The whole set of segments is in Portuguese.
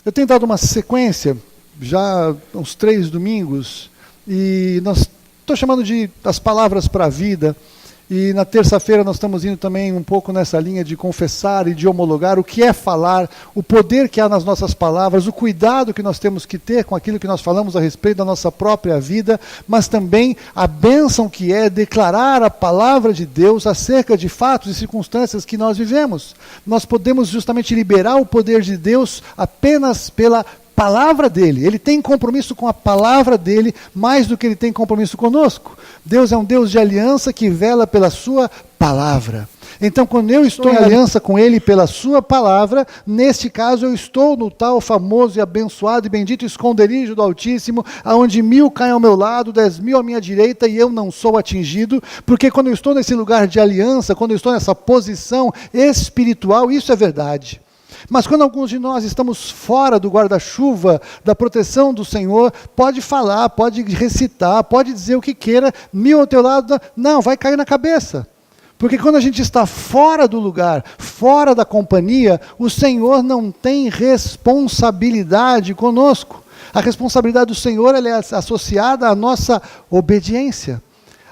Eu tenho dado uma sequência, já uns 3 domingos, e estou chamando de as palavras para a vida, e na terça-feira nós estamos indo também um pouco nessa linha de confessar e de homologar o que é falar, o poder que há nas nossas palavras, o cuidado que nós temos que ter com aquilo que nós falamos a respeito da nossa própria vida, mas também a bênção que é declarar a palavra de Deus acerca de fatos e circunstâncias que nós vivemos. Nós podemos justamente liberar o poder de Deus apenas pela palavra dele. Ele tem compromisso com a palavra dele mais do que ele tem compromisso conosco. Deus é um Deus de aliança que vela pela sua palavra. Então, quando eu estou em aliança com ele pela sua palavra, neste caso eu estou no tal famoso e abençoado e bendito esconderijo do Altíssimo, aonde 1000 caem ao meu lado, 10.000 à minha direita, e eu não sou atingido, porque quando eu estou nesse lugar de aliança, quando eu estou nessa posição espiritual, isso é verdade. Mas quando alguns de nós estamos fora do guarda-chuva, da proteção do Senhor, pode falar, pode recitar, pode dizer o que queira, 1000 ao teu lado, não, vai cair na cabeça. Porque quando a gente está fora do lugar, fora da companhia, o Senhor não tem responsabilidade conosco. A responsabilidade do Senhor ela é associada à nossa obediência.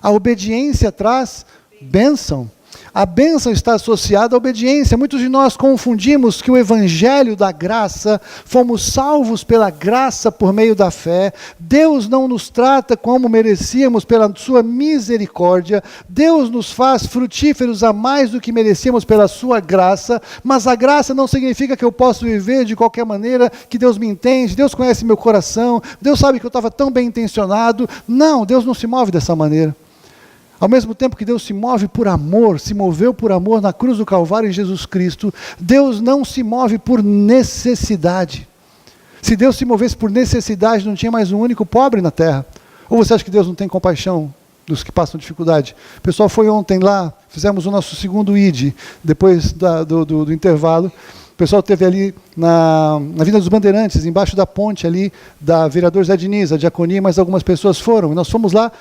A obediência traz bênção. A bênção está associada à obediência. Muitos de nós confundimos que o evangelho da graça, fomos salvos pela graça por meio da fé. Deus não nos trata como merecíamos pela sua misericórdia. Deus nos faz frutíferos a mais do que merecíamos pela sua graça. Mas a graça não significa que eu posso viver de qualquer maneira, que Deus me entende, Deus conhece meu coração, Deus sabe que eu estava tão bem intencionado. Não, Deus não se move dessa maneira. Ao mesmo tempo que Deus se move por amor, se moveu por amor na cruz do Calvário em Jesus Cristo, Deus não se move por necessidade. Se Deus se movesse por necessidade, não tinha mais um único pobre na terra. Ou você acha que Deus não tem compaixão dos que passam dificuldade? O pessoal foi ontem lá, fizemos o nosso segundo ID, depois do intervalo. O pessoal esteve ali na Avenida dos Bandeirantes, embaixo da ponte ali, da vereador Zé Diniz, a diaconia, mas algumas pessoas foram. E nós fomos lá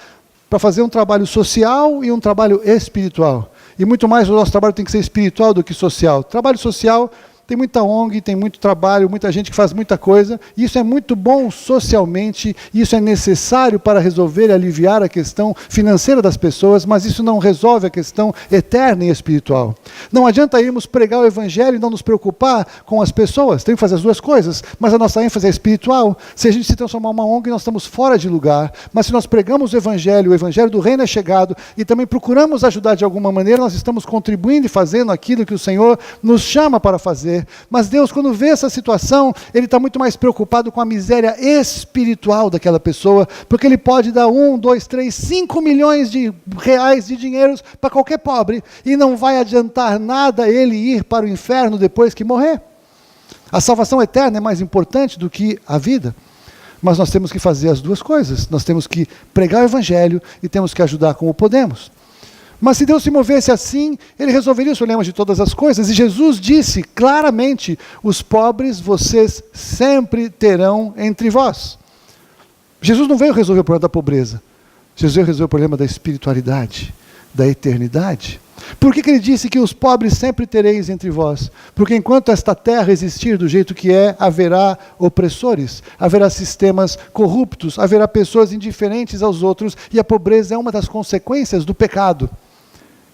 para fazer um trabalho social e um trabalho espiritual. E muito mais o nosso trabalho tem que ser espiritual do que social. Trabalho social tem muita ONG, tem muito trabalho, muita gente que faz muita coisa, e isso é muito bom socialmente, isso é necessário para resolver e aliviar a questão financeira das pessoas, mas isso não resolve a questão eterna e espiritual. Não adianta irmos pregar o evangelho e não nos preocupar com as pessoas, tem que fazer as duas coisas, mas a nossa ênfase é espiritual. Se a gente se transformar em uma ONG, nós estamos fora de lugar, mas se nós pregamos o evangelho do reino é chegado, e também procuramos ajudar de alguma maneira, nós estamos contribuindo e fazendo aquilo que o Senhor nos chama para fazer. Mas Deus, quando vê essa situação, Ele está muito mais preocupado com a miséria espiritual daquela pessoa, porque Ele pode dar 1, 2, 3, 5 milhões de reais de dinheiro para qualquer pobre, e não vai adiantar nada ele ir para o inferno depois que morrer. A salvação eterna é mais importante do que a vida. Mas nós temos que fazer as duas coisas. Nós temos que pregar o evangelho e temos que ajudar como podemos. Mas se Deus se movesse assim, Ele resolveria os problemas de todas as coisas. E Jesus disse claramente, os pobres vocês sempre terão entre vós. Jesus não veio resolver o problema da pobreza. Jesus veio resolver o problema da espiritualidade, da eternidade. Por que Ele disse que os pobres sempre tereis entre vós? Porque enquanto esta terra existir do jeito que é, haverá opressores, haverá sistemas corruptos, haverá pessoas indiferentes aos outros, e a pobreza é uma das consequências do pecado.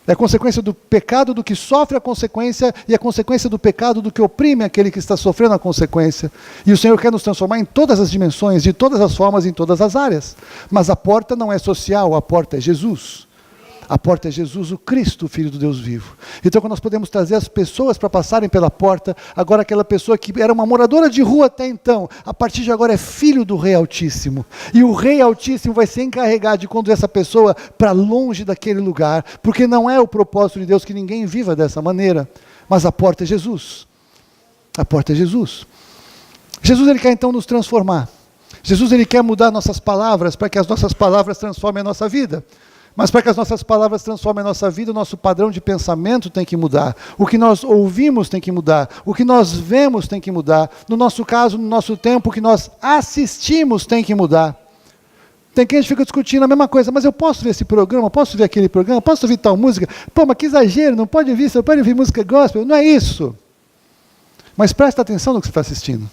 É a consequência do pecado do que sofre a consequência, e a consequência do pecado do que oprime aquele que está sofrendo a consequência. E o Senhor quer nos transformar em todas as dimensões, de todas as formas, em todas as áreas. Mas a porta não é social, a porta é Jesus. A porta é Jesus, o Cristo, o Filho do Deus vivo. Então, quando nós podemos trazer as pessoas para passarem pela porta, agora aquela pessoa que era uma moradora de rua até então, a partir de agora é filho do Rei Altíssimo. E o Rei Altíssimo vai se encarregar de conduzir essa pessoa para longe daquele lugar, porque não é o propósito de Deus que ninguém viva dessa maneira. Mas a porta é Jesus. A porta é Jesus. Jesus, Ele quer então nos transformar. Jesus, Ele quer mudar nossas palavras, para que as nossas palavras transformem a nossa vida. Mas para que as nossas palavras transformem a nossa vida, o nosso padrão de pensamento tem que mudar. O que nós ouvimos tem que mudar. O que nós vemos tem que mudar. No nosso caso, no nosso tempo, o que nós assistimos tem que mudar. Tem quem a gente fica discutindo a mesma coisa, mas eu posso ver esse programa, posso ver aquele programa, posso ouvir tal música? Pô, mas que exagero, não pode ouvir, você pode ouvir música gospel? Não é isso. Mas presta atenção no que você está assistindo.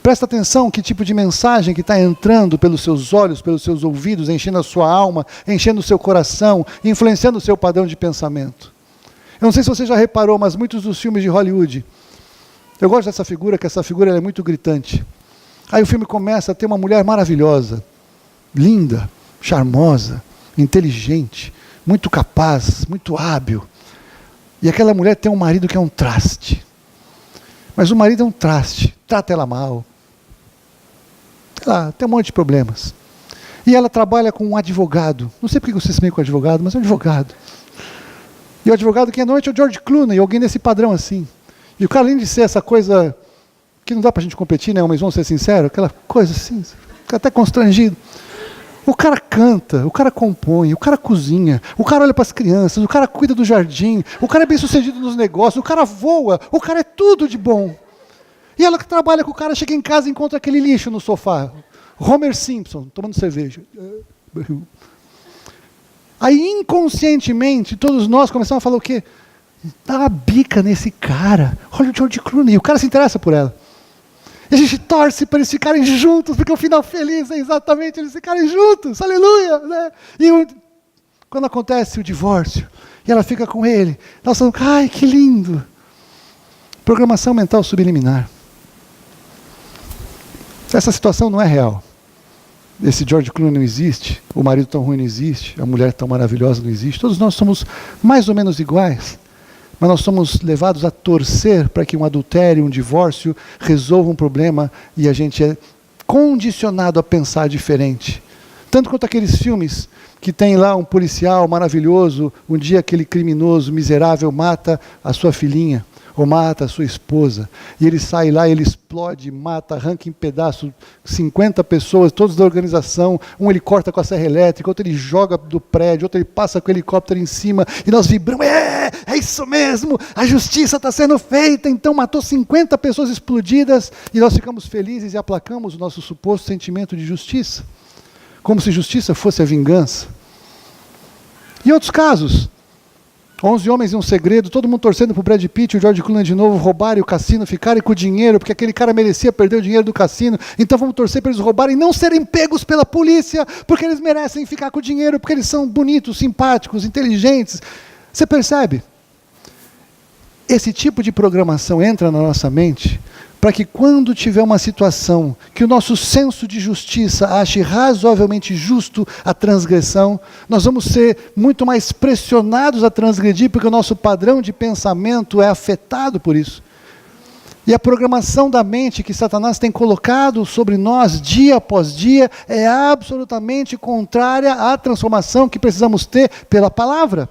Presta atenção que tipo de mensagem que está entrando pelos seus olhos, pelos seus ouvidos, enchendo a sua alma, enchendo o seu coração, influenciando o seu padrão de pensamento. Eu não sei se você já reparou, mas muitos dos filmes de Hollywood, eu gosto dessa figura, que essa figura é muito gritante. Aí o filme começa a ter uma mulher maravilhosa, linda, charmosa, inteligente, muito capaz, muito hábil. E aquela mulher tem um marido que é um traste. Mas o marido é um traste, trata ela mal. Tem um monte de problemas. E ela trabalha com um advogado. Não sei porque você se meio com advogado, mas é um advogado. E o advogado que é noite é o George Clooney, alguém desse padrão assim. E o cara, além de ser essa coisa que não dá pra gente competir, né? Mas vamos ser sinceros, aquela coisa assim, fica até constrangido. O cara canta, o cara compõe, o cara cozinha, o cara olha para as crianças, o cara cuida do jardim, o cara é bem sucedido nos negócios, o cara voa, o cara é tudo de bom. E ela que trabalha com o cara, chega em casa e encontra aquele lixo no sofá. Homer Simpson, tomando cerveja. Aí inconscientemente, todos nós começamos a falar o quê? Dá uma bica nesse cara. Olha o George Clooney, o cara se interessa por ela. E a gente torce para eles ficarem juntos, porque o final feliz é exatamente eles ficarem juntos, aleluia! Né? E quando acontece o divórcio, e ela fica com ele, nós falamos, ai, que lindo! Programação mental subliminar. Essa situação não é real. Esse George Clooney não existe, o marido tão ruim não existe, a mulher tão maravilhosa não existe, todos nós somos mais ou menos iguais. Mas nós somos levados a torcer para que um adultério, um divórcio, resolva um problema e a gente é condicionado a pensar diferente. Tanto quanto aqueles filmes que tem lá um policial maravilhoso, um dia aquele criminoso miserável mata a sua filhinha, ou mata a sua esposa, e ele sai lá, ele explode, mata, arranca em pedaços 50 pessoas, todos da organização, um ele corta com a serra elétrica, outro ele joga do prédio, outro ele passa com o helicóptero em cima, e nós vibramos, é isso mesmo, a justiça está sendo feita, então matou 50 pessoas explodidas, e nós ficamos felizes e aplacamos o nosso suposto sentimento de justiça, como se justiça fosse a vingança. Em outros casos, 11 Homens e um Segredo, todo mundo torcendo para o Brad Pitt e o George Clooney de novo roubarem o cassino, ficarem com o dinheiro, porque aquele cara merecia perder o dinheiro do cassino, então vamos torcer para eles roubarem e não serem pegos pela polícia, porque eles merecem ficar com o dinheiro, porque eles são bonitos, simpáticos, inteligentes. Você percebe? Esse tipo de programação entra na nossa mente para que quando tiver uma situação que o nosso senso de justiça ache razoavelmente justo a transgressão, nós vamos ser muito mais pressionados a transgredir, porque o nosso padrão de pensamento é afetado por isso. E a programação da mente que Satanás tem colocado sobre nós dia após dia é absolutamente contrária à transformação que precisamos ter pela palavra.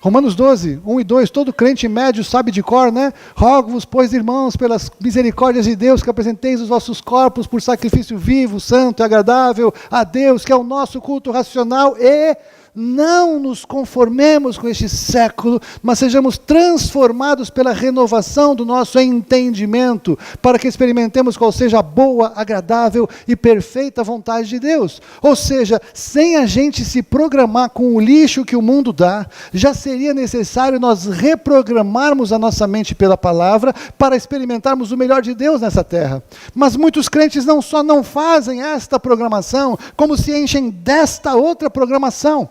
Romanos 12, 1 e 2, todo crente médio sabe de cor, né? Rogo-vos, pois, irmãos, pelas misericórdias de Deus, que apresenteis os vossos corpos por sacrifício vivo, santo e agradável a Deus, que é o nosso culto racional, e não nos conformemos com este século, mas sejamos transformados pela renovação do nosso entendimento, para que experimentemos qual seja a boa, agradável e perfeita vontade de Deus. Ou seja, sem a gente se programar com o lixo que o mundo dá, já seria necessário nós reprogramarmos a nossa mente pela palavra, para experimentarmos o melhor de Deus nessa terra. Mas muitos crentes não só não fazem esta programação, como se enchem desta outra programação.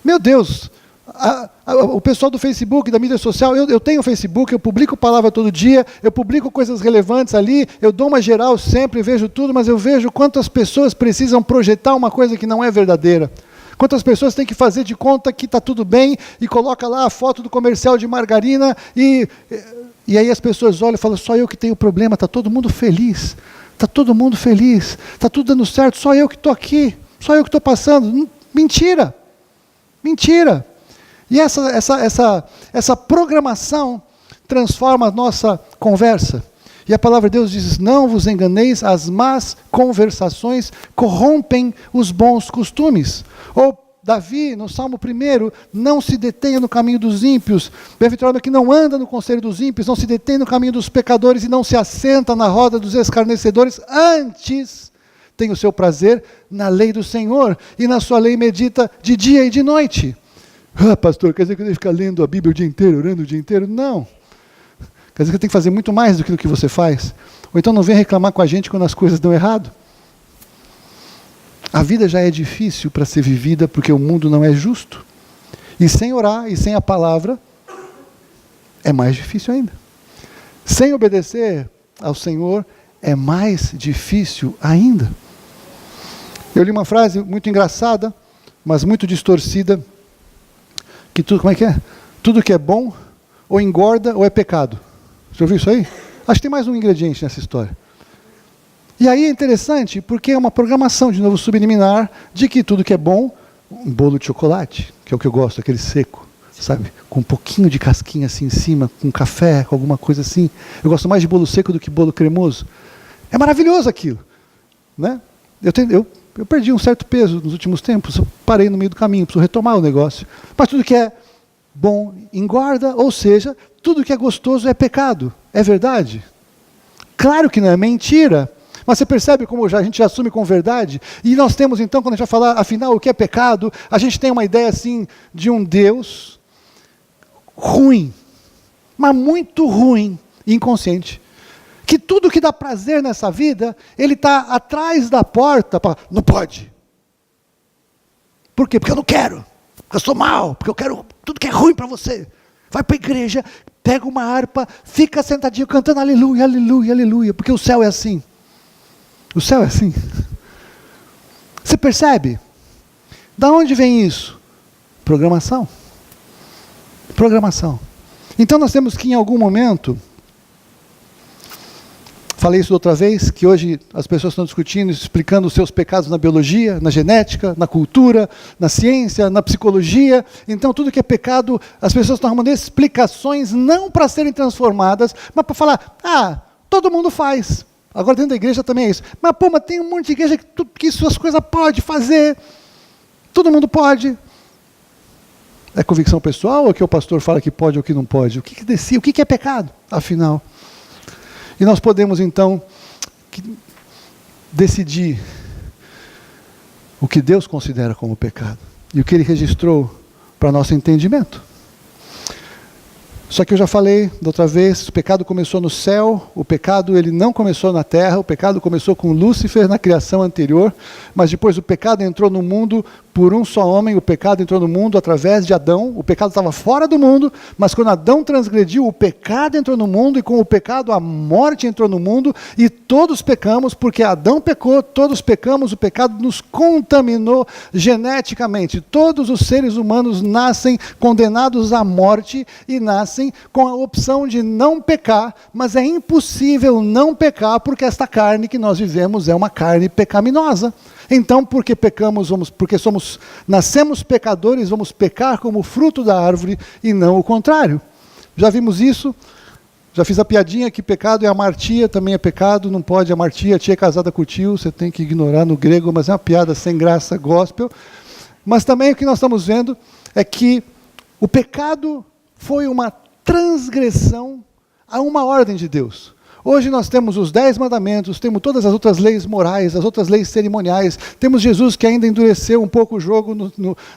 Meu Deus, o pessoal do Facebook, da mídia social, eu tenho Facebook, eu publico palavra todo dia, eu publico coisas relevantes ali, eu dou uma geral sempre, vejo tudo, mas eu vejo quantas pessoas precisam projetar uma coisa que não é verdadeira. Quantas pessoas têm que fazer de conta que está tudo bem e coloca lá a foto do comercial de margarina e aí as pessoas olham e falam, só eu que tenho problema, está todo mundo feliz, está todo mundo feliz, está tudo dando certo, só eu que estou aqui, só eu que estou passando. Mentira! Mentira! E essa programação transforma a nossa conversa. E a palavra de Deus diz, não vos enganeis, as más conversações corrompem os bons costumes. Ou Davi, no Salmo 1, não se detenha no caminho dos ímpios, bem-aventurado que não anda no conselho dos ímpios, não se detém no caminho dos pecadores e não se assenta na roda dos escarnecedores, antes tem o seu prazer na lei do Senhor, e na sua lei medita de dia e de noite. Ah, pastor, quer dizer que eu devo ficar lendo a Bíblia o dia inteiro, orando o dia inteiro? Não. Quer dizer que tem que fazer muito mais do que você faz. Ou então não vem reclamar com a gente quando as coisas dão errado. A vida já é difícil para ser vivida porque o mundo não é justo. E sem orar e sem a palavra, é mais difícil ainda. Sem obedecer ao Senhor, é mais difícil ainda. Eu li uma frase muito engraçada, mas muito distorcida, que tudo, como é que é? Tudo que é bom, ou engorda, ou é pecado. Você ouviu isso aí? Acho que tem mais um ingrediente nessa história. E aí é interessante, porque é uma programação, de novo, subliminar, de que tudo que é bom, um bolo de chocolate, que é o que eu gosto, aquele seco, sabe? Com um pouquinho de casquinha assim em cima, com café, com alguma coisa assim. Eu gosto mais de bolo seco do que bolo cremoso. É maravilhoso aquilo, né? Eu perdi um certo peso nos últimos tempos, eu parei no meio do caminho, preciso retomar o negócio. Mas tudo que é bom engorda, ou seja, tudo que é gostoso é pecado. É verdade? Claro que não é mentira. Mas você percebe como a gente já assume com verdade? E nós temos então, quando a gente vai falar, afinal, o que é pecado, a gente tem uma ideia assim de um Deus ruim, mas muito ruim, inconsciente. Que tudo que dá prazer nessa vida, ele está atrás da porta, não pode. Por quê? Porque eu não quero, porque eu sou mau, porque eu quero tudo que é ruim para você. Vai para a igreja, pega uma harpa, fica sentadinho cantando aleluia, aleluia, aleluia, porque o céu é assim. O céu é assim. Você percebe? Da onde vem isso? Programação. Programação. Então nós temos que em algum momento, falei isso outra vez, que hoje as pessoas estão discutindo, explicando os seus pecados na biologia, na genética, na cultura, na ciência, na psicologia. Então tudo que é pecado, as pessoas estão arrumando explicações não para serem transformadas, mas para falar, todo mundo faz. Agora dentro da igreja também é isso. Mas tem um monte de igreja que suas coisas pode fazer. Todo mundo pode. É convicção pessoal ou que o pastor fala que pode ou que não pode? O que decide? O que é pecado, afinal? E nós podemos então decidir o que Deus considera como pecado. E o que Ele registrou para nosso entendimento. Só que eu já falei da outra vez, o pecado começou no céu, o pecado ele não começou na terra, o pecado começou com Lúcifer na criação anterior, mas depois o pecado entrou no mundo por um só homem, o pecado entrou no mundo através de Adão, o pecado estava fora do mundo, mas quando Adão transgrediu, o pecado entrou no mundo, e com o pecado a morte entrou no mundo, e todos pecamos, porque Adão pecou, todos pecamos, o pecado nos contaminou geneticamente. Todos os seres humanos nascem condenados à morte, e nascem com a opção de não pecar, mas é impossível não pecar, porque esta carne que nós vivemos é uma carne pecaminosa. Então, porque pecamos, nascemos pecadores, vamos pecar como fruto da árvore e não o contrário. Já vimos isso, já fiz a piadinha que pecado é amartia, também é pecado, não pode amartia, tia é casada com o tio, você tem que ignorar no grego, mas é uma piada sem graça, gospel. Mas também o que nós estamos vendo é que o pecado foi uma transgressão a uma ordem de Deus. Hoje nós temos os 10 mandamentos, temos todas as outras leis morais, as outras leis cerimoniais, temos Jesus que ainda endureceu um pouco o jogo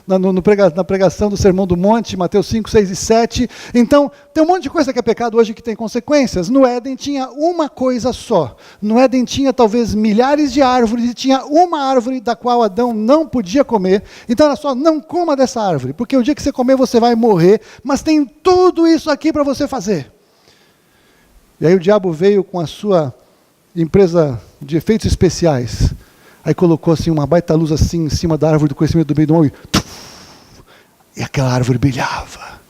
na pregação do Sermão do Monte, Mateus 5, 6 e 7. Então, tem um monte de coisa que é pecado hoje que tem consequências. No Éden tinha uma coisa só. No Éden tinha talvez milhares de árvores e tinha uma árvore da qual Adão não podia comer. Então era só, não coma dessa árvore, porque o dia que você comer você vai morrer, mas tem tudo isso aqui para você fazer. E aí o diabo veio com a sua empresa de efeitos especiais. Aí colocou assim uma baita luz assim em cima da árvore do conhecimento do bem e do mal. E aquela árvore brilhava.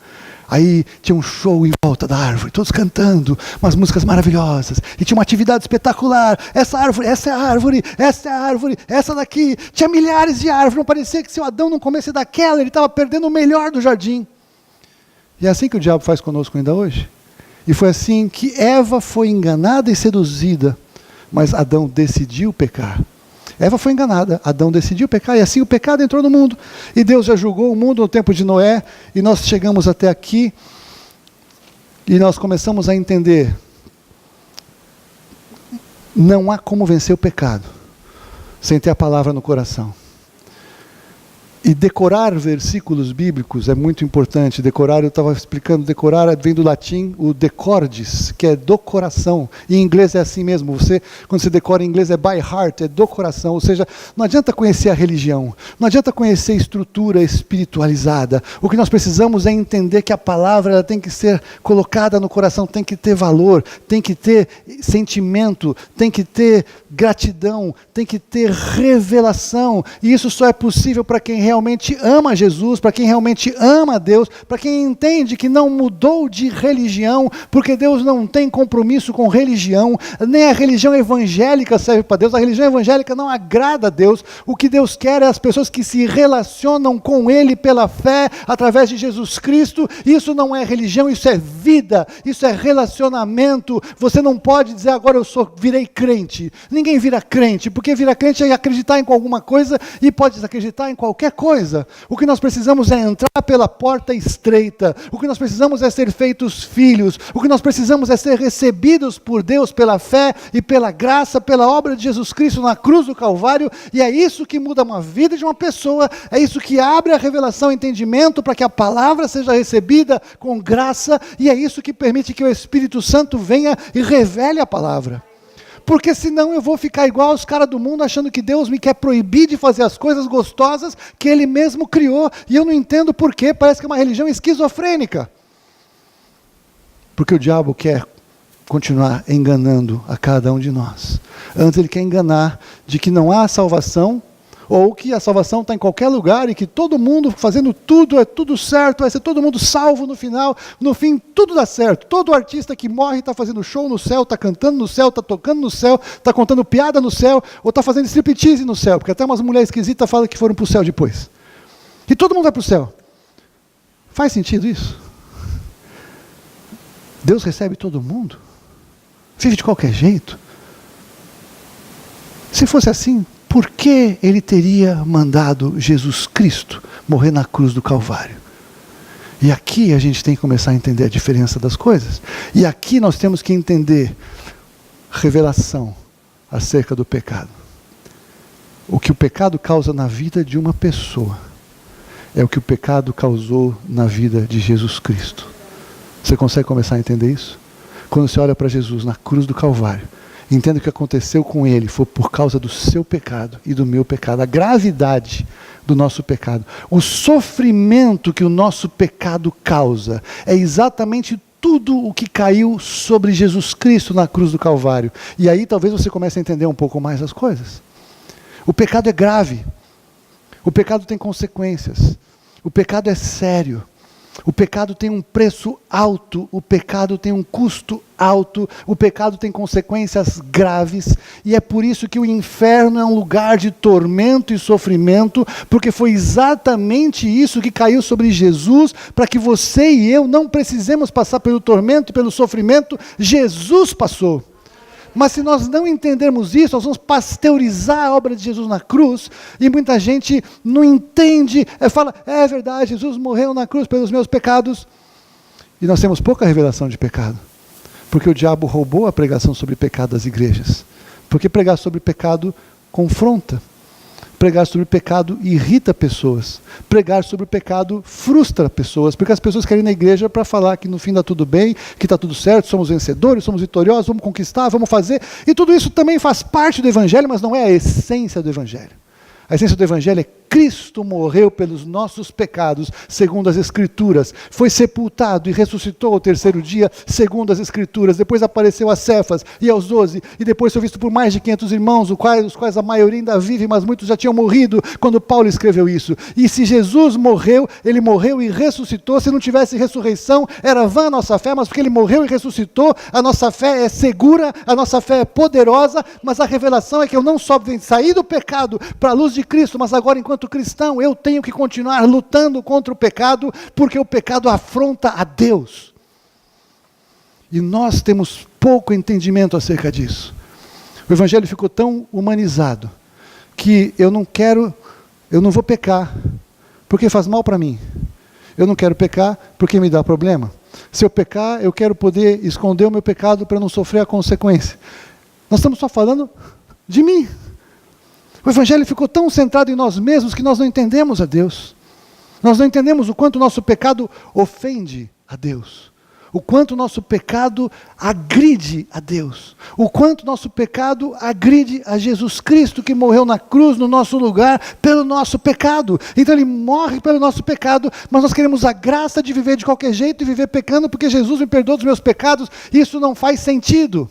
Aí tinha um show em volta da árvore, todos cantando, umas músicas maravilhosas. E tinha uma atividade espetacular. Essa árvore, essa é a árvore, essa é a árvore, essa daqui. Tinha milhares de árvores. Não parecia que se o Adão não comesse daquela, ele estava perdendo o melhor do jardim. E é assim que o diabo faz conosco ainda hoje. E foi assim que Eva foi enganada e seduzida, mas Adão decidiu pecar. Eva foi enganada, Adão decidiu pecar, e assim o pecado entrou no mundo. E Deus já julgou o mundo no tempo de Noé, e nós chegamos até aqui, e nós começamos a entender, não há como vencer o pecado, sem ter a palavra no coração. E decorar versículos bíblicos é muito importante. Decorar, eu estava explicando, decorar vem do latim o decordis, que é do coração. E em inglês é assim mesmo. Quando você decora em inglês é by heart, é do coração. Ou seja, não adianta conhecer a religião, não adianta conhecer a estrutura espiritualizada. O que nós precisamos é entender que a palavra ela tem que ser colocada no coração, tem que ter valor, tem que ter sentimento, tem que ter gratidão, tem que ter revelação. E isso só é possível para quem realmente ama Jesus, para quem realmente ama Deus, para quem entende que não mudou de religião, porque Deus não tem compromisso com religião, nem a religião evangélica serve para Deus, a religião evangélica não agrada a Deus. O que Deus quer é as pessoas que se relacionam com Ele pela fé, através de Jesus Cristo. Isso não é religião, isso é vida, isso é relacionamento. Você não pode dizer agora virei crente. Ninguém vira crente, porque virar crente é acreditar em alguma coisa e pode desacreditar em qualquer coisa. O que nós precisamos é entrar pela porta estreita. O que nós precisamos é ser feitos filhos. O que nós precisamos é ser recebidos por Deus pela fé e pela graça, pela obra de Jesus Cristo na cruz do Calvário. E é isso que muda uma vida de uma pessoa. É isso que abre a revelação e entendimento para que a palavra seja recebida com graça. E é isso que permite que o Espírito Santo venha e revele a palavra. Porque senão eu vou ficar igual aos caras do mundo, achando que Deus me quer proibir de fazer as coisas gostosas que Ele mesmo criou. E eu não entendo por quê, parece que é uma religião esquizofrênica. Porque o diabo quer continuar enganando a cada um de nós. Antes ele quer enganar de que não há salvação, ou que a salvação está em qualquer lugar e que todo mundo fazendo tudo, é tudo certo, vai ser todo mundo salvo no final. No fim, tudo dá certo. Todo artista que morre está fazendo show no céu, está cantando no céu, está tocando no céu, está contando piada no céu, ou está fazendo striptease no céu, porque até umas mulheres esquisitas falam que foram para o céu depois. E todo mundo vai para o céu. Faz sentido isso? Deus recebe todo mundo? Vive de qualquer jeito? Se fosse assim, por que Ele teria mandado Jesus Cristo morrer na cruz do Calvário? E aqui a gente tem que começar a entender a diferença das coisas. E aqui nós temos que entender revelação acerca do pecado. O que o pecado causa na vida de uma pessoa é o que o pecado causou na vida de Jesus Cristo. Você consegue começar a entender isso? Quando você olha para Jesus na cruz do Calvário, entenda que o que aconteceu com Ele foi por causa do seu pecado e do meu pecado. A gravidade do nosso pecado. O sofrimento que o nosso pecado causa é exatamente tudo o que caiu sobre Jesus Cristo na cruz do Calvário. E aí talvez você comece a entender um pouco mais as coisas. O pecado é grave. O pecado tem consequências. O pecado é sério. O pecado tem um preço alto, o pecado tem um custo alto, o pecado tem consequências graves, e é por isso que o inferno é um lugar de tormento e sofrimento, porque foi exatamente isso que caiu sobre Jesus, para que você e eu não precisemos passar pelo tormento e pelo sofrimento. Jesus passou. Mas se nós não entendermos isso, nós vamos pasteurizar a obra de Jesus na cruz, e muita gente não entende, fala, é verdade, Jesus morreu na cruz pelos meus pecados, e nós temos pouca revelação de pecado, porque o diabo roubou a pregação sobre pecado das igrejas, porque pregar sobre pecado confronta, pregar sobre o pecado irrita pessoas. Pregar sobre o pecado frustra pessoas, porque as pessoas querem ir na igreja para falar que no fim está tudo bem, que está tudo certo, somos vencedores, somos vitoriosos, vamos conquistar, vamos fazer. E tudo isso também faz parte do Evangelho, mas não é a essência do Evangelho. A essência do Evangelho é Cristo morreu pelos nossos pecados, segundo as Escrituras. Foi sepultado e ressuscitou ao terceiro dia, segundo as Escrituras. Depois apareceu a Cefas e aos 12, e depois foi visto por mais de 500 irmãos, os quais a maioria ainda vive, mas muitos já tinham morrido quando Paulo escreveu isso. E se Jesus morreu, Ele morreu e ressuscitou. Se não tivesse ressurreição, era vã a nossa fé, mas porque Ele morreu e ressuscitou, a nossa fé é segura, a nossa fé é poderosa, mas a revelação é que eu não só saí do pecado para a luz de Cristo, mas agora enquanto cristão eu tenho que continuar lutando contra o pecado, porque o pecado afronta a Deus. E nós temos pouco entendimento acerca disso. O Evangelho ficou tão humanizado que eu não vou pecar porque faz mal para mim. Eu não quero pecar porque me dá problema. Se eu pecar, eu quero poder esconder o meu pecado para não sofrer a consequência. Nós estamos só falando de mim. O Evangelho ficou tão centrado em nós mesmos que nós não entendemos a Deus. Nós não entendemos o quanto o nosso pecado ofende a Deus. O quanto o nosso pecado agride a Deus. O quanto o nosso pecado agride a Jesus Cristo, que morreu na cruz no nosso lugar pelo nosso pecado. Então Ele morre pelo nosso pecado, mas nós queremos a graça de viver de qualquer jeito e viver pecando porque Jesus me perdoa dos meus pecados. Isso não faz sentido.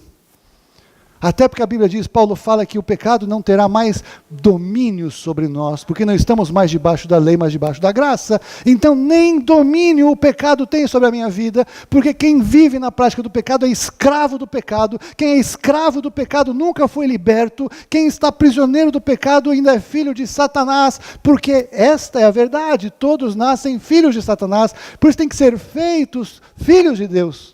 Até porque a Bíblia diz, Paulo fala que o pecado não terá mais domínio sobre nós, porque não estamos mais debaixo da lei, mas debaixo da graça. Então nem domínio o pecado tem sobre a minha vida, porque quem vive na prática do pecado é escravo do pecado. Quem é escravo do pecado nunca foi liberto. Quem está prisioneiro do pecado ainda é filho de Satanás, porque esta é a verdade, todos nascem filhos de Satanás, por isso tem que ser feitos filhos de Deus.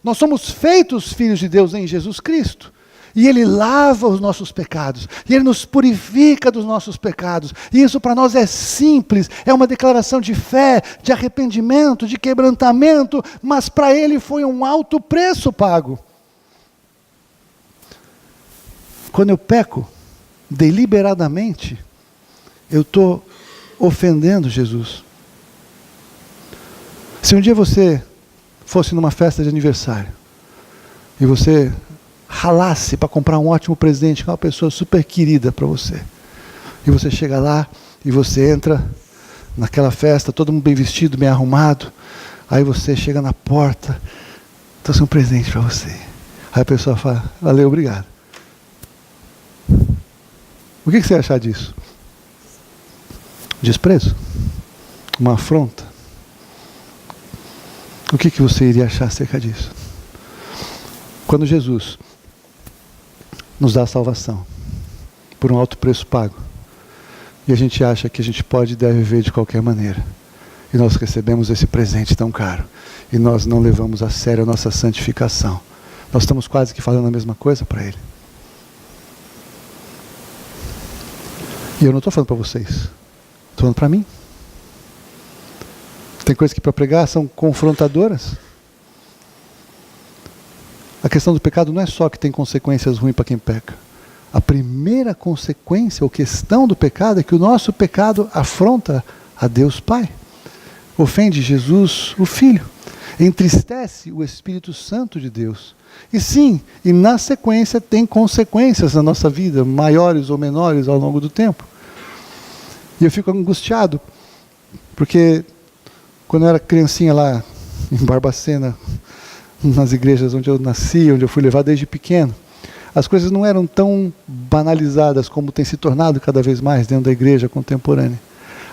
Nós somos feitos filhos de Deus em Jesus Cristo. E Ele lava os nossos pecados. E Ele nos purifica dos nossos pecados. E isso para nós é simples. É uma declaração de fé, de arrependimento, de quebrantamento. Mas para Ele foi um alto preço pago. Quando eu peco deliberadamente, eu estou ofendendo Jesus. Se um dia você fosse numa festa de aniversário e você ralasse para comprar um ótimo presente com uma pessoa super querida para você, e você chega lá e você entra naquela festa, todo mundo bem vestido, bem arrumado, aí você chega na porta, trouxe um presente para você, aí a pessoa fala, valeu, obrigado. O que você vai achar disso? Desprezo? Uma afronta? O que você iria achar acerca disso? Quando Jesus nos dá a salvação por um alto preço pago, e a gente acha que a gente pode e deve viver de qualquer maneira, e nós recebemos esse presente tão caro, e nós não levamos a sério a nossa santificação, nós estamos quase que falando a mesma coisa para Ele. E eu não estou falando para vocês, estou falando para mim. Tem coisas que para pregar são confrontadoras. A questão do pecado não é só que tem consequências ruins para quem peca. A primeira consequência ou questão do pecado é que o nosso pecado afronta a Deus Pai. Ofende Jesus, o Filho. Entristece o Espírito Santo de Deus. E sim, e na sequência tem consequências na nossa vida, maiores ou menores ao longo do tempo. E eu fico angustiado, porque quando eu era criancinha lá em Barbacena, nas igrejas onde eu nasci, onde eu fui levado desde pequeno, as coisas não eram tão banalizadas como tem se tornado cada vez mais dentro da igreja contemporânea.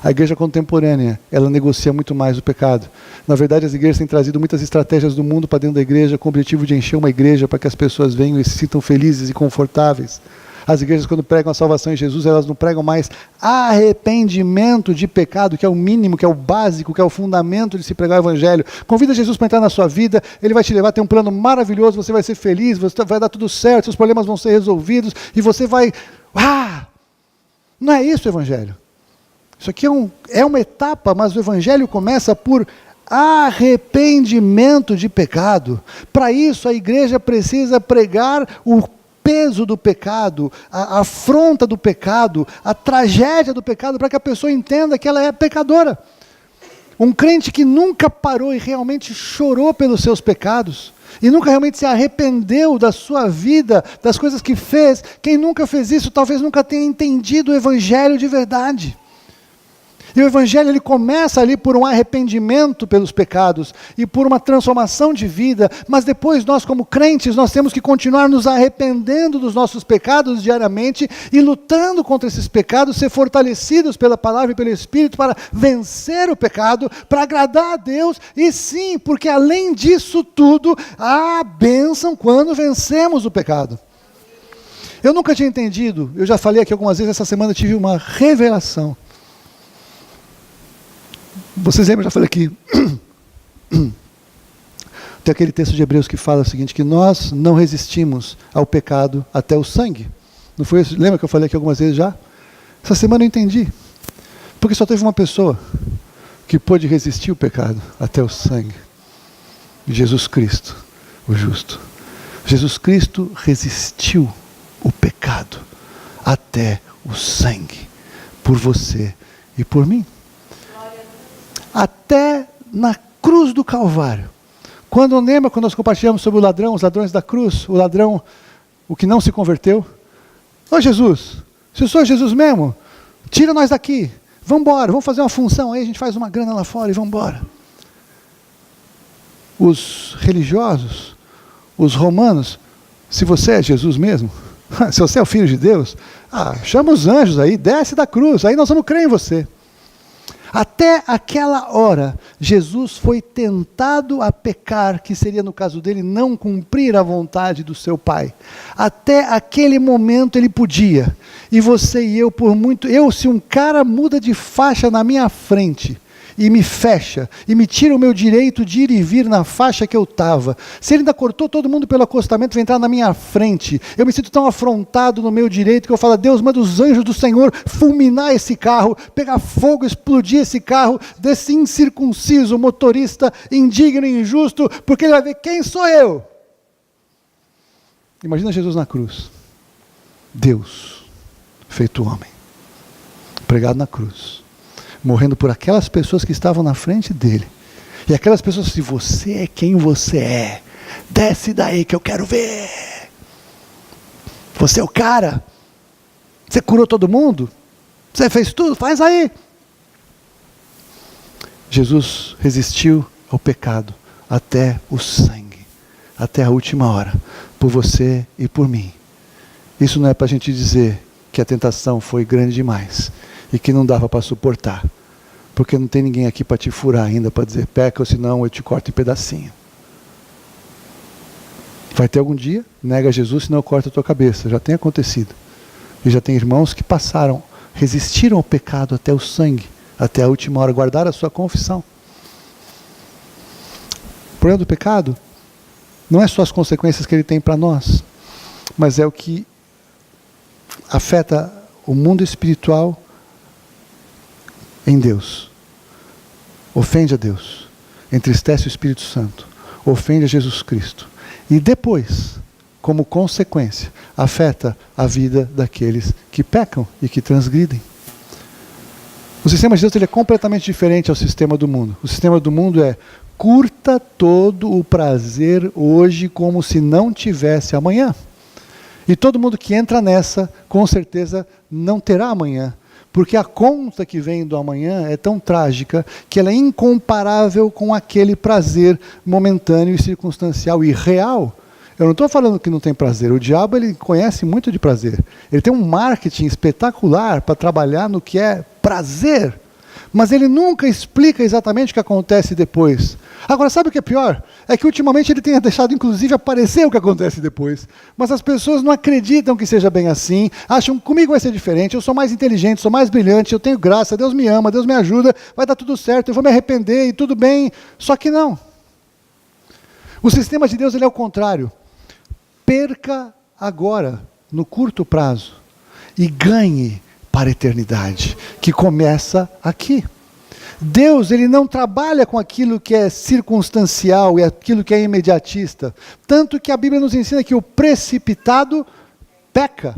A igreja contemporânea, ela negocia muito mais o pecado. Na verdade, as igrejas têm trazido muitas estratégias do mundo para dentro da igreja com o objetivo de encher uma igreja para que as pessoas venham e se sintam felizes e confortáveis. As igrejas, quando pregam a salvação em Jesus, elas não pregam mais arrependimento de pecado, que é o mínimo, que é o básico, que é o fundamento de se pregar o Evangelho. Convida Jesus para entrar na sua vida, Ele vai te levar a ter um plano maravilhoso, você vai ser feliz, você vai dar tudo certo, seus problemas vão ser resolvidos, e você vai... Não é isso o Evangelho. Isso aqui é uma etapa, mas o Evangelho começa por arrependimento de pecado. Para isso, a igreja precisa pregar o peso do pecado, a afronta do pecado, a tragédia do pecado, para que a pessoa entenda que ela é pecadora. Um crente que nunca parou e realmente chorou pelos seus pecados, e nunca realmente se arrependeu da sua vida, das coisas que fez, quem nunca fez isso, talvez nunca tenha entendido o Evangelho de verdade. E o Evangelho ele começa ali por um arrependimento pelos pecados e por uma transformação de vida, mas depois nós como crentes, nós temos que continuar nos arrependendo dos nossos pecados diariamente e lutando contra esses pecados, ser fortalecidos pela palavra e pelo Espírito para vencer o pecado, para agradar a Deus, e sim, porque além disso tudo, há a bênção quando vencemos o pecado. Eu nunca tinha entendido, eu já falei aqui algumas vezes, essa semana eu tive uma revelação. Vocês lembram, já falei aqui, tem aquele texto de Hebreus que fala o seguinte, que nós não resistimos ao pecado até o sangue. Não foi isso? Lembra que eu falei aqui algumas vezes já? Essa semana eu entendi. Porque só teve uma pessoa que pôde resistir o pecado até o sangue. Jesus Cristo, o justo. Jesus Cristo resistiu o pecado até o sangue por você e por mim. Até na cruz do Calvário. Quando nós compartilhamos sobre o ladrão, os ladrões da cruz, o ladrão, o que não se converteu. Ô Jesus, se o Senhor é Jesus mesmo, tira nós daqui, vamos embora, vamos fazer uma função aí, a gente faz uma grana lá fora e vamos embora. Os religiosos, os romanos, se você é Jesus mesmo, se você é o Filho de Deus, chama os anjos aí, desce da cruz, aí nós vamos crer em você. Até aquela hora, Jesus foi tentado a pecar, que seria no caso dele, não cumprir a vontade do seu Pai. Até aquele momento ele podia. E você e eu, se um cara muda de faixa na minha frente, e me fecha, e me tira o meu direito de ir e vir na faixa que eu estava. Se ele ainda cortou todo mundo pelo acostamento, vai entrar na minha frente. Eu me sinto tão afrontado no meu direito, que eu falo, Deus, manda os anjos do Senhor fulminar esse carro, pegar fogo, explodir esse carro, desse incircunciso, motorista, indigno e injusto, porque ele vai ver quem sou eu. Imagina Jesus na cruz. Deus, feito homem, pregado na cruz, morrendo por aquelas pessoas que estavam na frente dele. E aquelas pessoas, se você é quem você é, desce daí que eu quero ver. Você é o cara. Você curou todo mundo. Você fez tudo, faz aí. Jesus resistiu ao pecado até o sangue, até a última hora, por você e por mim. Isso não é para a gente dizer que a tentação foi grande demais e que não dava para suportar, porque não tem ninguém aqui para te furar ainda, para dizer, peca, ou senão eu te corto em pedacinho. Vai ter algum dia, nega Jesus, senão eu corto a tua cabeça. Já tem acontecido. E já tem irmãos que passaram, resistiram ao pecado até o sangue, até a última hora, guardaram a sua confissão. O problema do pecado não é só as consequências que ele tem para nós, mas é o que afeta o mundo espiritual em Deus. Ofende a Deus, entristece o Espírito Santo, ofende a Jesus Cristo. E depois, como consequência, afeta a vida daqueles que pecam e que transgridem. O sistema de Deus ele é completamente diferente ao sistema do mundo. O sistema do mundo é, curta todo o prazer hoje como se não tivesse amanhã. E todo mundo que entra nessa, com certeza, não terá amanhã. Porque a conta que vem do amanhã é tão trágica que ela é incomparável com aquele prazer momentâneo e circunstancial e real. Eu não estou falando que não tem prazer. O diabo ele conhece muito de prazer. Ele tem um marketing espetacular para trabalhar no que é prazer. Mas ele nunca explica exatamente o que acontece depois. Agora, sabe o que é pior? É que ultimamente ele tenha deixado, inclusive, aparecer o que acontece depois. Mas as pessoas não acreditam que seja bem assim. Acham, comigo vai ser diferente, eu sou mais inteligente, sou mais brilhante, eu tenho graça, Deus me ama, Deus me ajuda, vai dar tudo certo, eu vou me arrepender e tudo bem. Só que não. O sistema de Deus ele é o contrário. Perca agora, no curto prazo, e ganhe para a eternidade, que começa aqui. Deus, ele não trabalha com aquilo que é circunstancial e aquilo que é imediatista. Tanto que a Bíblia nos ensina que o precipitado peca.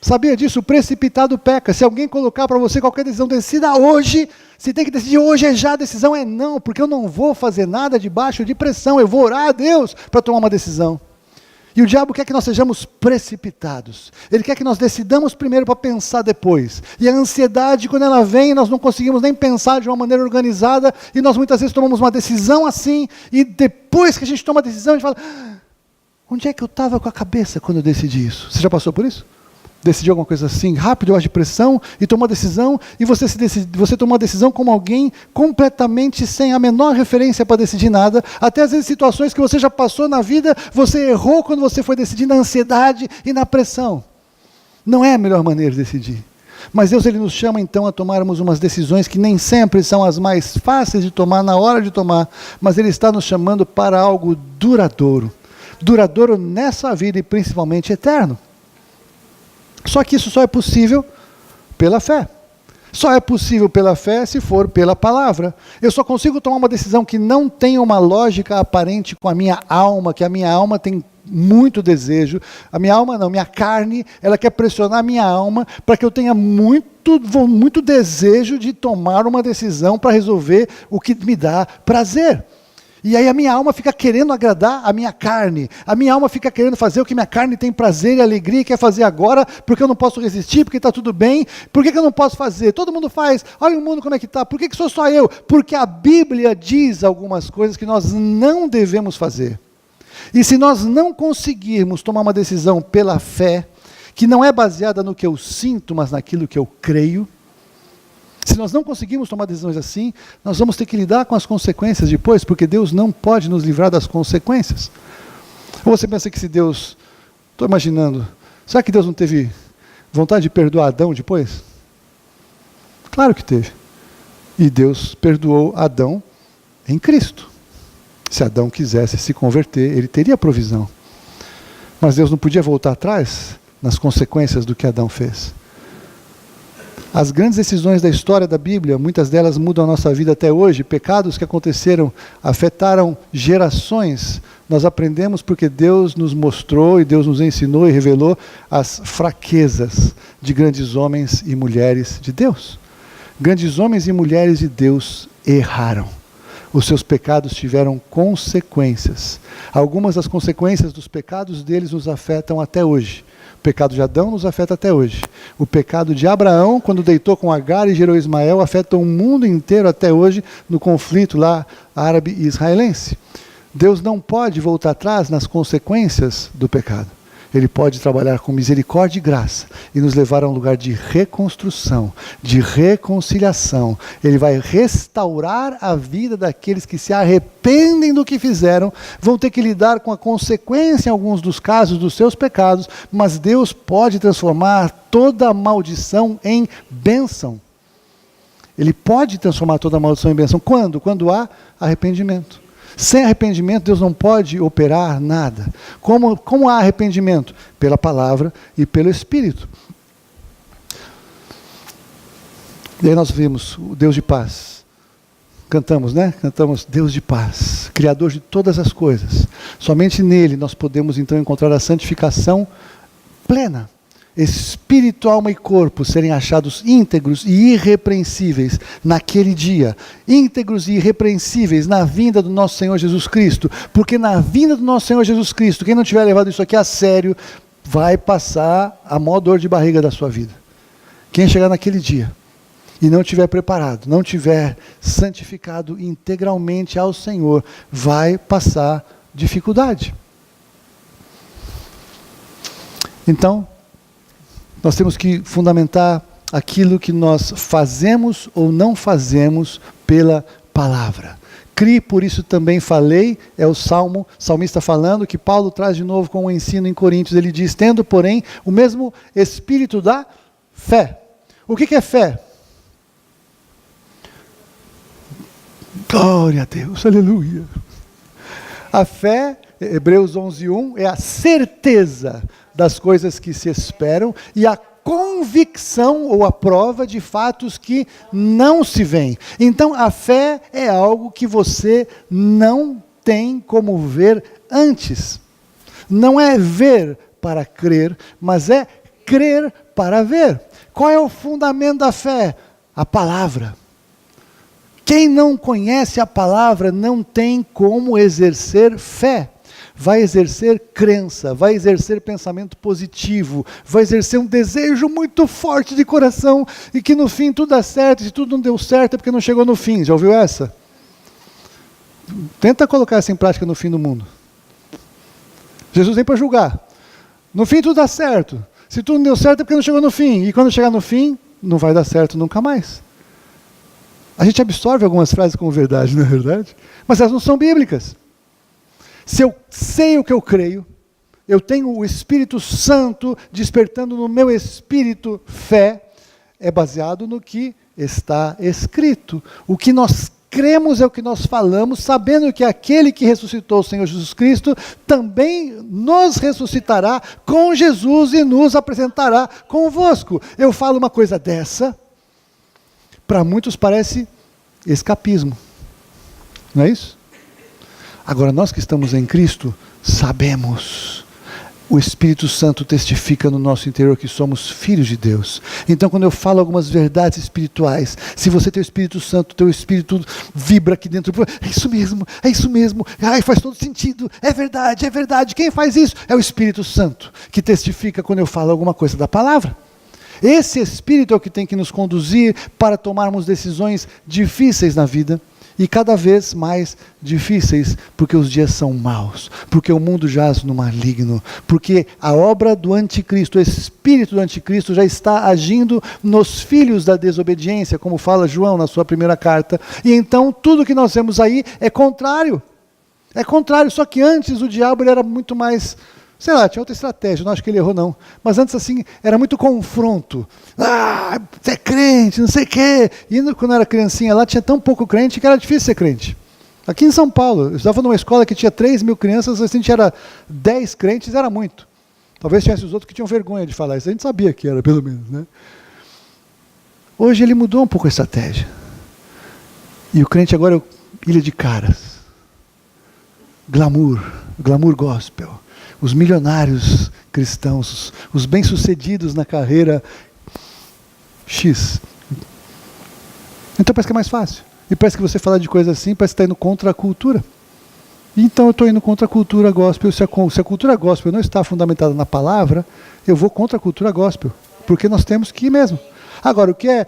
Sabia disso? O precipitado peca. Se alguém colocar para você qualquer decisão, decida hoje. Se tem que decidir hoje, é já a decisão é não, porque eu não vou fazer nada debaixo de pressão. Eu vou orar a Deus para tomar uma decisão. E o diabo quer que nós sejamos precipitados. Ele quer que nós decidamos primeiro para pensar depois. E a ansiedade, quando ela vem, nós não conseguimos nem pensar de uma maneira organizada, e nós muitas vezes tomamos uma decisão assim, e depois que a gente toma a decisão, a gente fala, onde é que eu estava com a cabeça quando eu decidi isso? Você já passou por isso? Decidiu alguma coisa assim, rápido, debaixo de pressão, e tomou uma decisão, e você tomou uma decisão como alguém completamente sem a menor referência para decidir nada, até às vezes situações que você já passou na vida, você errou quando você foi decidir na ansiedade e na pressão. Não é a melhor maneira de decidir. Mas Deus ele nos chama então a tomarmos umas decisões que nem sempre são as mais fáceis de tomar na hora de tomar, mas Ele está nos chamando para algo duradouro. Duradouro nessa vida e principalmente eterno. Só que isso só é possível pela fé. Só é possível pela fé se for pela palavra. Eu só consigo tomar uma decisão que não tem uma lógica aparente com a minha alma, que a minha alma tem muito desejo. A minha alma não, minha carne, ela quer pressionar a minha alma para que eu tenha muito desejo de tomar uma decisão para resolver o que me dá prazer. E aí a minha alma fica querendo agradar a minha carne. A minha alma fica querendo fazer o que minha carne tem prazer e alegria e quer fazer agora, porque eu não posso resistir, porque está tudo bem. Por que eu não posso fazer? Todo mundo faz. Olha o mundo como é que está. Por que sou só eu? Porque a Bíblia diz algumas coisas que nós não devemos fazer. E se nós não conseguirmos tomar uma decisão pela fé, que não é baseada no que eu sinto, mas naquilo que eu creio, se nós não conseguimos tomar decisões assim, nós vamos ter que lidar com as consequências depois, porque Deus não pode nos livrar das consequências. Ou você pensa que se Deus... Estou imaginando, será que Deus não teve vontade de perdoar Adão depois? Claro que teve. E Deus perdoou Adão em Cristo. Se Adão quisesse se converter, ele teria provisão. Mas Deus não podia voltar atrás nas consequências do que Adão fez. As grandes decisões da história da Bíblia, muitas delas mudam a nossa vida até hoje. Pecados que aconteceram, afetaram gerações. Nós aprendemos porque Deus nos mostrou e Deus nos ensinou e revelou as fraquezas de grandes homens e mulheres de Deus. Grandes homens e mulheres de Deus erraram. Os seus pecados tiveram consequências. Algumas das consequências dos pecados deles nos afetam até hoje. O pecado de Adão nos afeta até hoje. O pecado de Abraão, quando deitou com Agar e gerou Ismael, afeta o mundo inteiro até hoje no conflito lá árabe e israelense. Deus não pode voltar atrás nas consequências do pecado. Ele pode trabalhar com misericórdia e graça e nos levar a um lugar de reconstrução, de reconciliação. Ele vai restaurar a vida daqueles que se arrependem do que fizeram, vão ter que lidar com a consequência em alguns dos casos dos seus pecados, mas Deus pode transformar toda a maldição em bênção. Ele pode transformar toda a maldição em bênção. Quando? Quando há arrependimento. Sem arrependimento, Deus não pode operar nada. Como há arrependimento? Pela palavra e pelo Espírito. E aí nós vimos o Deus de paz. Cantamos, né? Cantamos Deus de paz, Criador de todas as coisas. Somente nele nós podemos então encontrar a santificação plena. Espírito, alma e corpo serem achados íntegros e irrepreensíveis naquele dia. Íntegros e irrepreensíveis na vinda do nosso Senhor Jesus Cristo. Porque na vinda do nosso Senhor Jesus Cristo, quem não tiver levado isso aqui a sério, vai passar a maior dor de barriga da sua vida. Quem chegar naquele dia e não tiver preparado, não tiver santificado integralmente ao Senhor, vai passar dificuldade. Então, nós temos que fundamentar aquilo que nós fazemos ou não fazemos pela palavra. Crie, por isso também falei, é o salmista falando, que Paulo traz de novo com o ensino em Coríntios. Ele diz, tendo, porém, o mesmo espírito da fé. O que é fé? Glória a Deus, aleluia. A fé, Hebreus 11:1, é a certeza das coisas que se esperam e a convicção ou a prova de fatos que não se veem. Então a fé é algo que você não tem como ver antes. Não é ver para crer, mas é crer para ver. Qual é o fundamento da fé? A palavra. Quem não conhece a palavra não tem como exercer fé. Vai exercer crença, vai exercer pensamento positivo, vai exercer um desejo muito forte de coração e que no fim tudo dá certo, e se tudo não deu certo é porque não chegou no fim. Já ouviu essa? Tenta colocar essa em prática no fim do mundo. Jesus vem para julgar. No fim tudo dá certo. Se tudo não deu certo é porque não chegou no fim. E quando chegar no fim, não vai dar certo nunca mais. A gente absorve algumas frases como verdade, não é verdade? Mas elas não são bíblicas. Se eu sei o que eu creio, eu tenho o Espírito Santo despertando no meu espírito fé, é baseado no que está escrito. O que nós cremos é o que nós falamos, sabendo que aquele que ressuscitou o Senhor Jesus Cristo também nos ressuscitará com Jesus e nos apresentará convosco. Eu falo uma coisa dessa, para muitos parece escapismo, não é isso? Agora, nós que estamos em Cristo, sabemos. O Espírito Santo testifica no nosso interior que somos filhos de Deus. Então, quando eu falo algumas verdades espirituais, se você tem o Espírito Santo, teu Espírito vibra aqui dentro. É isso mesmo. Ai, faz todo sentido. É verdade, é verdade. Quem faz isso? É o Espírito Santo, que testifica quando eu falo alguma coisa da palavra. Esse Espírito é o que tem que nos conduzir para tomarmos decisões difíceis na vida. E cada vez mais difíceis, porque os dias são maus, porque o mundo jaz no maligno, porque a obra do anticristo, o espírito do anticristo já está agindo nos filhos da desobediência, como fala João na sua primeira carta. E então tudo que nós vemos aí é contrário. É contrário, só que antes o diabo ele era muito mais... Sei lá, tinha outra estratégia, não acho que ele errou não. Mas antes assim, era muito confronto. Ah, você é crente, não sei o quê. E quando eu era criancinha lá, tinha tão pouco crente que era difícil ser crente. Aqui em São Paulo, eu estava numa escola que tinha 3.000 crianças, assim, tinha 10 crentes, era muito. Talvez tivesse os outros que tinham vergonha de falar isso. A gente sabia que era, pelo menos, né? Hoje ele mudou um pouco a estratégia. E o crente agora é ilha de caras. Glamour gospel. Os milionários cristãos, os bem-sucedidos na carreira X. Então parece que é mais fácil. E parece que você falar de coisa assim, parece que está indo contra a cultura. Então eu estou indo contra a cultura gospel. Se a cultura gospel não está fundamentada na palavra, eu vou contra a cultura gospel. Porque nós temos que ir mesmo. Agora, o que é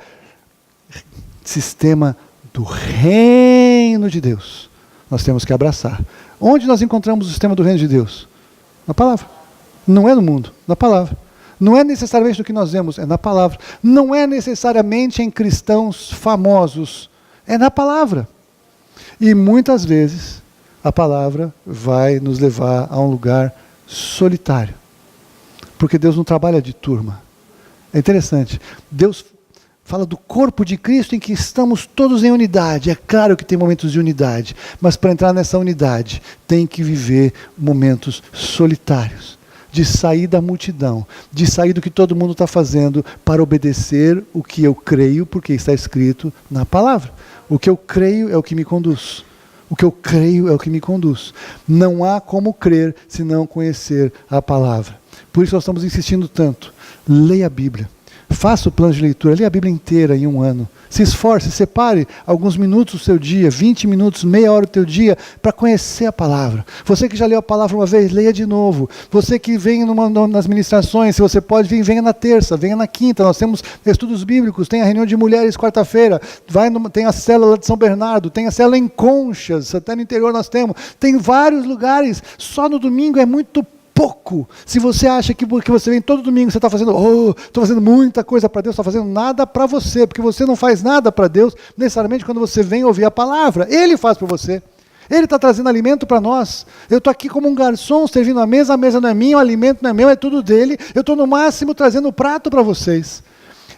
sistema do reino de Deus? Nós temos que abraçar. Onde nós encontramos o sistema do reino de Deus? Na palavra. Não é no mundo, na palavra. Não é necessariamente no que nós vemos, é na palavra. Não é necessariamente em cristãos famosos, é na palavra. E muitas vezes a palavra vai nos levar a um lugar solitário. Porque Deus não trabalha de turma. É interessante. Deus fala do corpo de Cristo em que estamos todos em unidade. É claro que tem momentos de unidade, mas para entrar nessa unidade tem que viver momentos solitários, de sair da multidão, de sair do que todo mundo está fazendo para obedecer o que eu creio, porque está escrito na palavra. O que eu creio é o que me conduz. O que eu creio é o que me conduz. Não há como crer se não conhecer a palavra. Por isso nós estamos insistindo tanto. Leia a Bíblia. Faça o plano de leitura, leia a Bíblia inteira em um ano. Se esforce, separe alguns minutos do seu dia, 20 minutos, meia hora do teu dia, para conhecer a palavra. Você que já leu a palavra uma vez, leia de novo. Você que vem nas ministrações, se você pode vir, venha na terça, venha na quinta. Nós temos estudos bíblicos, tem a reunião de mulheres quarta-feira, tem a célula de São Bernardo, tem a célula em Conchas, até no interior nós temos. Tem vários lugares, só no domingo é muito pouco. Se você acha que porque você vem todo domingo, você está fazendo, estou fazendo muita coisa para Deus, está fazendo nada para você, porque você não faz nada para Deus, necessariamente quando você vem ouvir a palavra, Ele faz para você. Ele está trazendo alimento para nós. Eu estou aqui como um garçom, servindo a mesa não é minha, o alimento não é meu, é tudo dele. Eu estou no máximo trazendo o prato para vocês.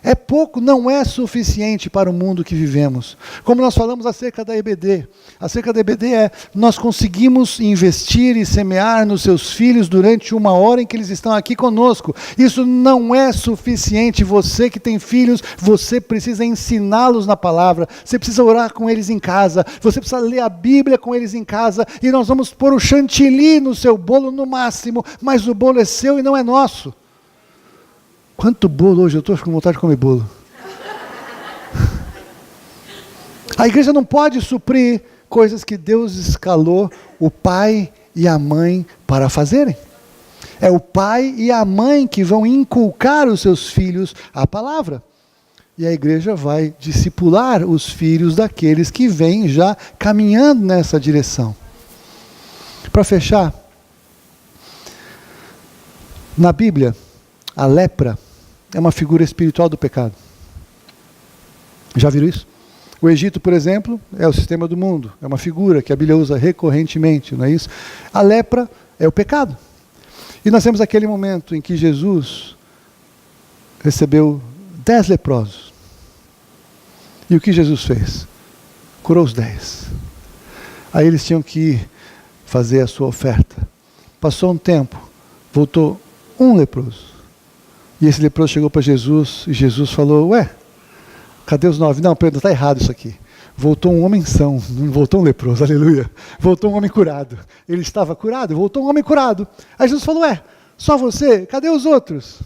É pouco, não é suficiente para o mundo que vivemos. Como nós falamos acerca da EBD. Acerca da EBD nós conseguimos investir e semear nos seus filhos durante uma hora em que eles estão aqui conosco. Isso não é suficiente. Você que tem filhos, você precisa ensiná-los na palavra. Você precisa orar com eles em casa. Você precisa ler a Bíblia com eles em casa. E nós vamos pôr o chantilly no seu bolo no máximo. Mas o bolo é seu e não é nosso. Quanto bolo hoje, eu estou com vontade de comer bolo. A igreja não pode suprir coisas que Deus escalou o pai e a mãe para fazerem. É o pai e a mãe que vão inculcar os seus filhos a palavra. E a igreja vai discipular os filhos daqueles que vêm já caminhando nessa direção. Para fechar, na Bíblia, a lepra é uma figura espiritual do pecado. Já viram isso? O Egito, por exemplo, é o sistema do mundo. É uma figura que a Bíblia usa recorrentemente, não é isso? A lepra é o pecado. E nós temos aquele momento em que Jesus recebeu 10 leprosos. E o que Jesus fez? Curou os 10. Aí eles tinham que fazer a sua oferta. Passou um tempo, voltou um leproso. E esse leproso chegou para Jesus, e Jesus falou, cadê os 9? Não, Pedro, está errado isso aqui. Voltou um homem são, não voltou um leproso, aleluia. Voltou um homem curado. Ele estava curado, voltou um homem curado. Aí Jesus falou, só você? Cadê os outros?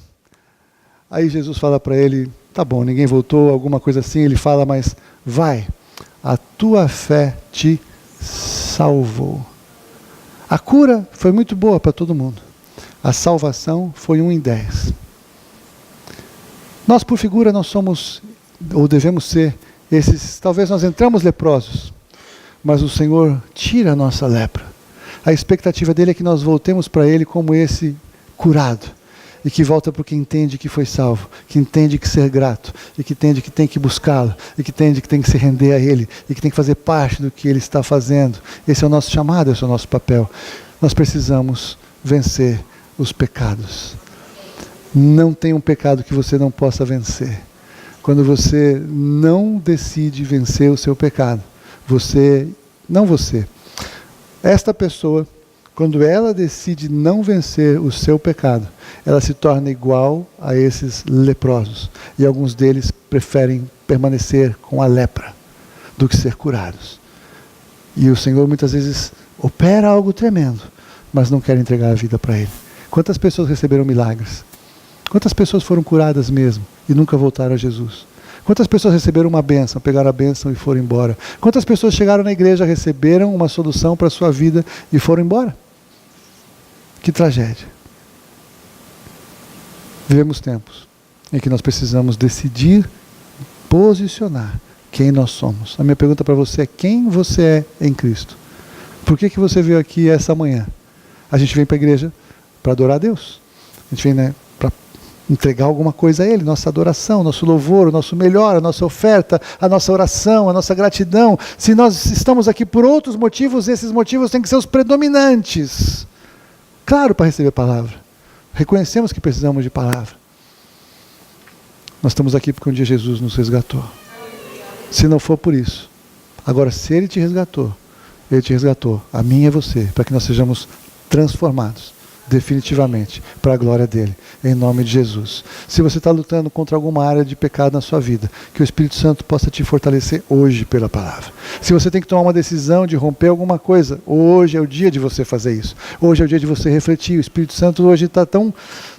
Aí Jesus fala para ele, tá bom, ninguém voltou, alguma coisa assim. Ele fala, mas vai, a tua fé te salvou. A cura foi muito boa para todo mundo. A salvação foi 1 em 10. Nós, por figura, nós somos, ou devemos ser, esses, talvez nós entramos leprosos, mas o Senhor tira a nossa lepra. A expectativa dele é que nós voltemos para ele como esse curado, e que volta porque entende que foi salvo, que entende que ser grato, e que entende que tem que buscá-lo, e que entende que tem que se render a ele, e que tem que fazer parte do que ele está fazendo. Esse é o nosso chamado, esse é o nosso papel. Nós precisamos vencer os pecados. Não tem um pecado que você não possa vencer. Quando você não decide vencer o seu pecado, esta pessoa, quando ela decide não vencer o seu pecado, ela se torna igual a esses leprosos. E alguns deles preferem permanecer com a lepra do que ser curados. E o Senhor muitas vezes opera algo tremendo, mas não quer entregar a vida para Ele. Quantas pessoas receberam milagres? Quantas pessoas foram curadas mesmo e nunca voltaram a Jesus? Quantas pessoas receberam uma bênção, pegaram a bênção e foram embora? Quantas pessoas chegaram na igreja, receberam uma solução para a sua vida e foram embora? Que tragédia. Vivemos tempos em que nós precisamos decidir, posicionar quem nós somos. A minha pergunta para você é: quem você é em Cristo? Por que você veio aqui essa manhã? A gente vem para a igreja para adorar a Deus. A gente vem, para entregar alguma coisa a Ele, nossa adoração, nosso louvor, o nosso melhor, a nossa oferta, a nossa oração, a nossa gratidão. Se nós estamos aqui por outros motivos, esses motivos têm que ser os predominantes. Claro, para receber palavra. Reconhecemos que precisamos de palavra. Nós estamos aqui porque um dia Jesus nos resgatou. Se não for por isso. Agora, se Ele te resgatou, a mim e a você, para que nós sejamos transformados definitivamente para a glória dele, em nome de Jesus. Se você está lutando contra alguma área de pecado na sua vida, que o Espírito Santo possa te fortalecer hoje pela palavra. Se você tem que tomar uma decisão de romper alguma coisa, hoje é o dia de você fazer isso. Hoje é o dia de você refletir. O Espírito Santo hoje está tão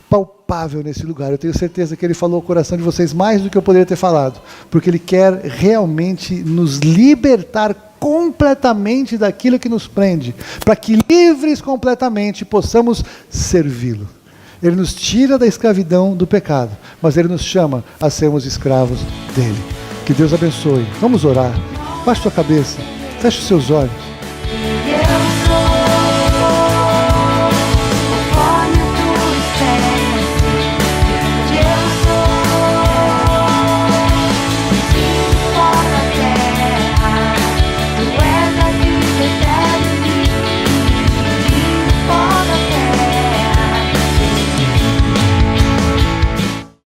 palpável nesse lugar. Eu tenho certeza que ele falou ao coração de vocês mais do que eu poderia ter falado, porque ele quer realmente nos libertar completamente daquilo que nos prende, para que livres completamente possamos servi-lo. Ele nos tira da escravidão do pecado, mas ele nos chama a sermos escravos dele. Que Deus abençoe. Vamos orar. Baixe sua cabeça, feche os seus olhos.